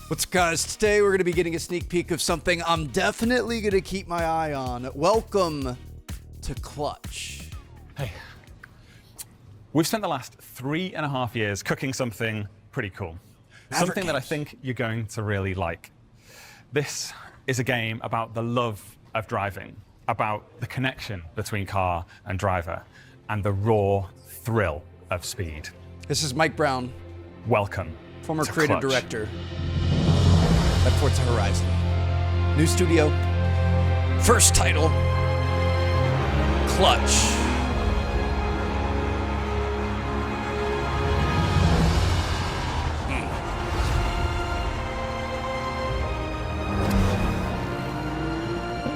What's up, guys? Today we're going to be getting a sneak peek of something I'm definitely going to keep my eye on. Welcome to Clutch. Hey, we've spent the last 3.5 years cooking something pretty cool. Something that I think you're going to really like. This is a game about the love of driving, about the connection between car and driver, and the raw thrill of speed. This is Mike Brown, Welcome former to creative Clutch. director at Forza Horizon. New studio, first title, Clutch.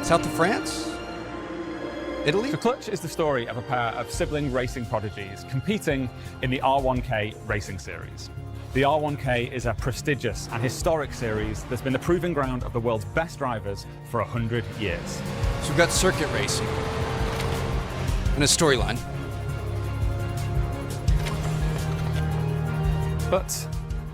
South of France? Italy? So Clutch is the story of a pair of sibling racing prodigies competing in the R1K racing series. The R1K is a prestigious and historic series that's been the proving ground of the world's best drivers for 100 years. So we've got circuit racing and a storyline. But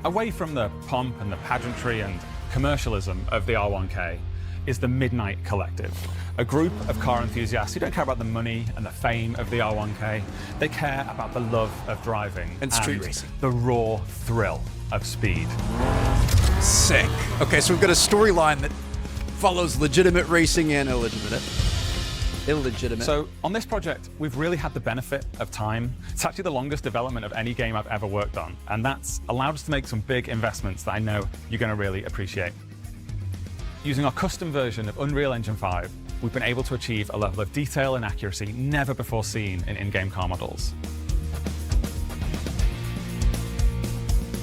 away from the pomp and the pageantry and commercialism of the R1K is the Midnight Collective, a group of car enthusiasts who don't care about the money and the fame of the R1K. They care about the love of driving and street racing, the raw thrill of speed. Sick. Okay, so we've got a storyline that follows legitimate racing and illegitimate. So on this project, we've really had the benefit of time. It's actually the longest development of any game I've ever worked on, and that's allowed us to make some big investments that I know you're going to really appreciate. Using our custom version of Unreal Engine 5, we've been able to achieve a level of detail and accuracy never before seen in in-game car models.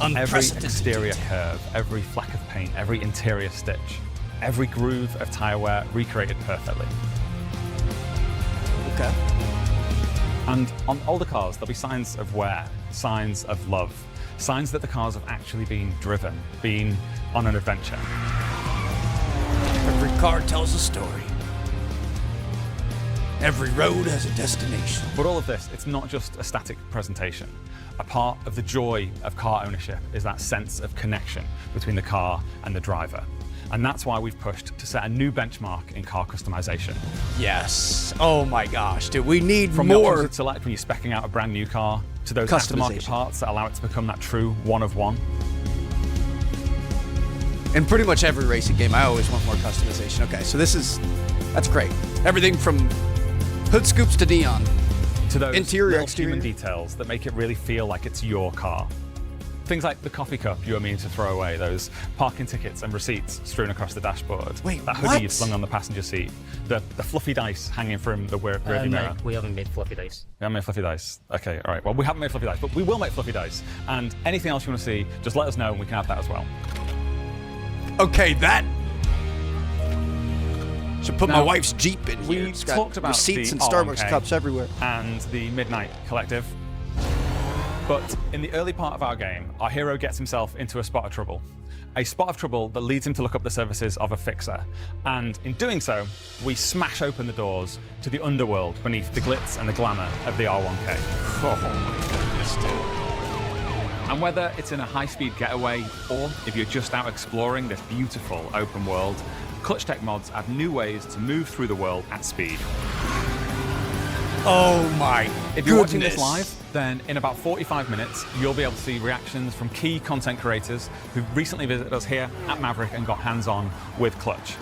Every exterior curve, every fleck of paint, every interior stitch, every groove of tire wear recreated perfectly. Okay. And on older cars, there'll be signs of wear, signs of love, signs that the cars have actually been driven, been on an adventure. Every car tells a story. Every road has a destination. But all of this, it's not just a static presentation. A part of the joy of car ownership is that sense of connection between the car and the driver. And that's why we've pushed to set a new benchmark in car customization. Yes. Oh my gosh, dude, we need From more. the options select when you're speccing out a brand new car to those aftermarket parts that allow it to become that true one of one. In pretty much every racing game, I always want more customization. Okay, so that's great. Everything from hood scoops to neon. To those interior, little exterior human details that make it really feel like it's your car. Things like the coffee cup you were meaning to throw away, those parking tickets and receipts strewn across the dashboard. Wait, that hoodie you slung on the passenger seat. The fluffy dice hanging from the rearview mirror. We haven't made fluffy dice. We haven't made fluffy dice. Okay, all right. Well, we haven't made fluffy dice, but we will make fluffy dice. And anything else you want to see, just let us know and we can have that as well. Okay, that should put my wife's Jeep in here. We It's got talked about receipts the and Starbucks R1K cups everywhere. and the Midnight Collective. But in the early part of our game, our hero gets himself into a spot of trouble. A spot of trouble that leads him to look up the services of a fixer. And in doing so, we smash open the doors to the underworld beneath the glitz and the glamour of the R1K. Oh my goodness, dude. And whether it's in a high-speed getaway or if you're just out exploring this beautiful open world, Clutch Tech mods have new ways to move through the world at speed. Oh my If you're watching this live, then in about 45 minutes, you'll be able to see reactions from key content creators who've recently visited us here at Maverick and got hands-on with Clutch.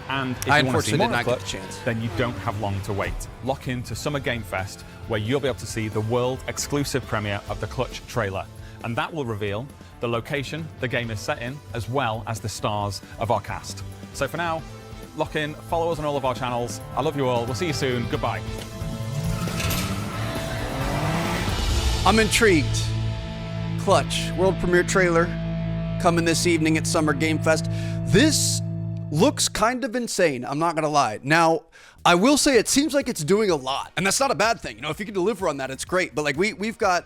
And if you want to see more of Clutch, then you don't have long to wait. Lock in to Summer Game Fest, where you'll be able to see the world-exclusive premiere of the Clutch trailer. And that will reveal the location the game is set in, as well as the stars of our cast. So for now, lock in, follow us on all of our channels. I love you all. We'll see you soon. Goodbye. I'm intrigued. Clutch, world premiere trailer, coming this evening at Summer Game Fest. This looks kind of insane, I'm not gonna lie. Now, I will say it seems like it's doing a lot, and that's not a bad thing. You know, if you can deliver on that, it's great. But like we've got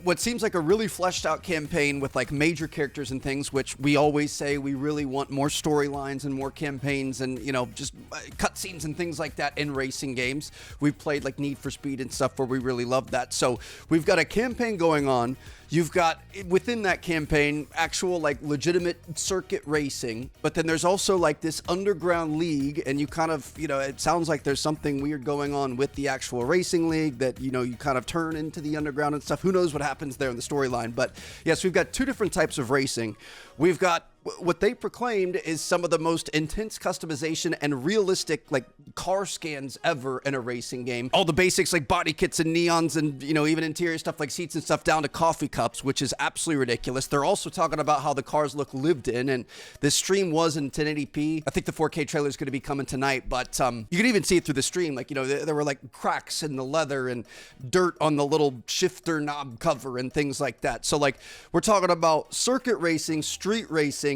what seems like a really fleshed out campaign with like major characters and things, which we always say we really want more storylines and more campaigns and, you know, just cutscenes and things like that in racing games. We've played like Need for Speed and stuff where we really love that. So we've got a campaign going on. You've got, within that campaign, actual, like, legitimate circuit racing, but then there's also, like, this underground league, and you kind of, you know, it sounds like there's something weird going on with the actual racing league that, you know, you kind of turn into the underground and stuff. Who knows what happens there in the storyline? But, yes, we've got two different types of racing. We've got what they proclaimed is some of the most intense customization and realistic, like, car scans ever in a racing game. All the basics, like body kits and neons and, you know, even interior stuff like seats and stuff down to coffee cups, which is absolutely ridiculous. They're also talking about how the cars look lived in, and this stream was in 1080p. I think the 4K trailer is going to be coming tonight, but you can even see it through the stream. Like, you know, there were like cracks in the leather and dirt on the little shifter knob cover and things like that. So, like, we're talking about circuit racing, street racing,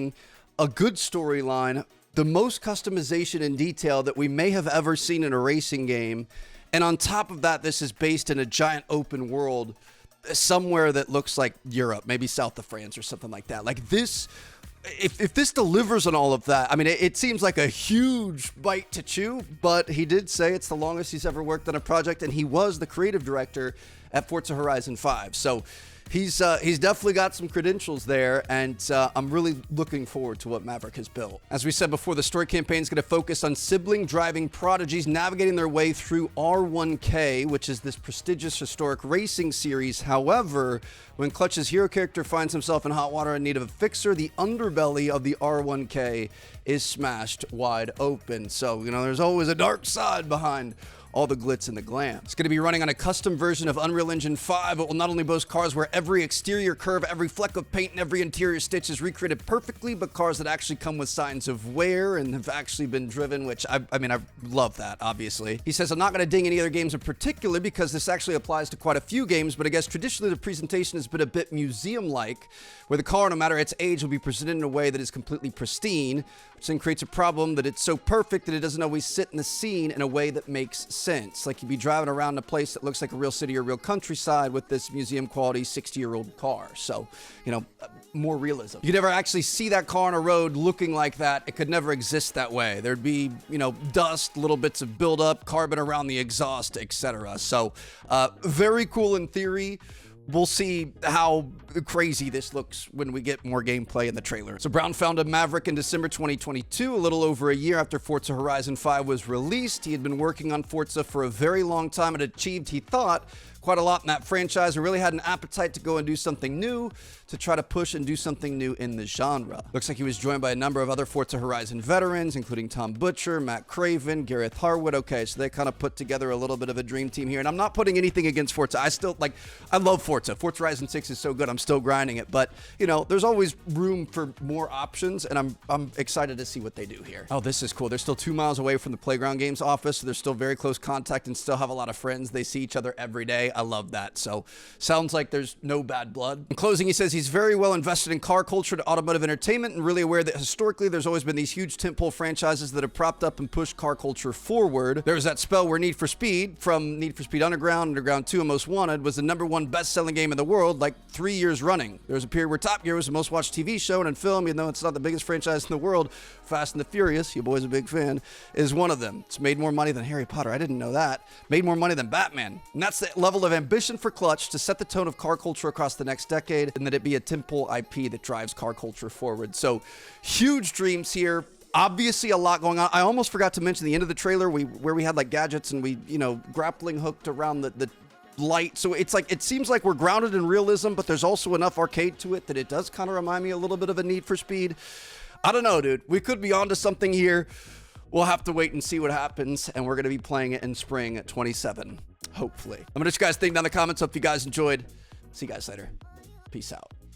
a good storyline, the most customization and detail that we may have ever seen in a racing game. And on top of that, this is based in a giant open world somewhere that looks like Europe, maybe south of France or something like that. Like this, if this delivers on all of that, I mean, it seems like a huge bite to chew, but he did say it's the longest he's ever worked on a project, and he was the creative director at Forza Horizon 5. So he's definitely got some credentials there, and I'm really looking forward to what Maverick has built. As we said before, the story campaign is going to focus on sibling driving prodigies navigating their way through R1K, which is this prestigious historic racing series. However, when Clutch's hero character finds himself in hot water in need of a fixer, the underbelly of the R1K is smashed wide open. So, you know, there's always a dark side behind all the glitz and the glam. It's going to be running on a custom version of Unreal Engine 5. It will not only boast cars where every exterior curve, every fleck of paint, and every interior stitch is recreated perfectly, but cars that actually come with signs of wear and have actually been driven, which I mean, I love that, obviously. He says, I'm not going to ding any other games in particular because this actually applies to quite a few games, but I guess traditionally the presentation has been a bit museum-like, where the car, no matter its age, will be presented in a way that is completely pristine, which then creates a problem that it's so perfect that it doesn't always sit in the scene in a way that makes sense. Like you'd be driving around a place that looks like a real city or real countryside with this museum quality 60-year-old car. So, you know, more realism. You never actually see that car on a road looking like that. It could never exist that way. There'd be, you know, dust, little bits of buildup, carbon around the exhaust, etc. So, very cool in theory. We'll see how crazy this looks when we get more gameplay in the trailer. So Brown founded Maverick in December 2022, a little over a year after Forza Horizon 5 was released. He had been working on Forza for a very long time and achieved, he thought, quite a lot in that franchise, and really had an appetite to go and do something new, to try to push and do something new in the genre. Looks like he was joined by a number of other Forza Horizon veterans, including Tom Butcher, Matt Craven, Gareth Harwood. Okay, so they kind of put together a little bit of a dream team here, and I'm not putting anything against Forza. I love Forza. Forza Horizon 6 is so good, I'm still grinding it, but, you know, there's always room for more options, and I'm excited to see what they do here. Oh, this is cool. They're still 2 miles away from the Playground Games office, so they're still very close contact and still have a lot of friends. They see each other every day. I love that. So sounds like there's no bad blood. In closing, he says he's very well invested in car culture and automotive entertainment and really aware that historically there's always been these huge tentpole franchises that have propped up and pushed car culture forward. There was that spell where Need for Speed, from Need for Speed Underground, Underground 2, and Most Wanted, was the #1 best-selling game in the world like 3 years running. There was a period where Top Gear was the most watched TV show and film, even though it's not the biggest franchise in the world. Fast and the Furious, your boy's a big fan, is one of them. It's made more money than Harry Potter. I didn't know that. Made more money than Batman. And that's the level of ambition for Clutch to set the tone of car culture across the next decade, and that it be a tentpole IP that drives car culture forward. So huge dreams here. Obviously a lot going on. I almost forgot to mention the end of the trailer where we had like gadgets and we, you know, grappling hooked around the light. So it's like, it seems like we're grounded in realism, but there's also enough arcade to it that it does kind of remind me a little bit of a Need for Speed. I don't know, dude. We could be onto something here. We'll have to wait and see what happens, and we're going to be playing it in spring at 27, hopefully. I'm going to let you guys think down in the comments. Hope you guys enjoyed. See you guys later. Peace out.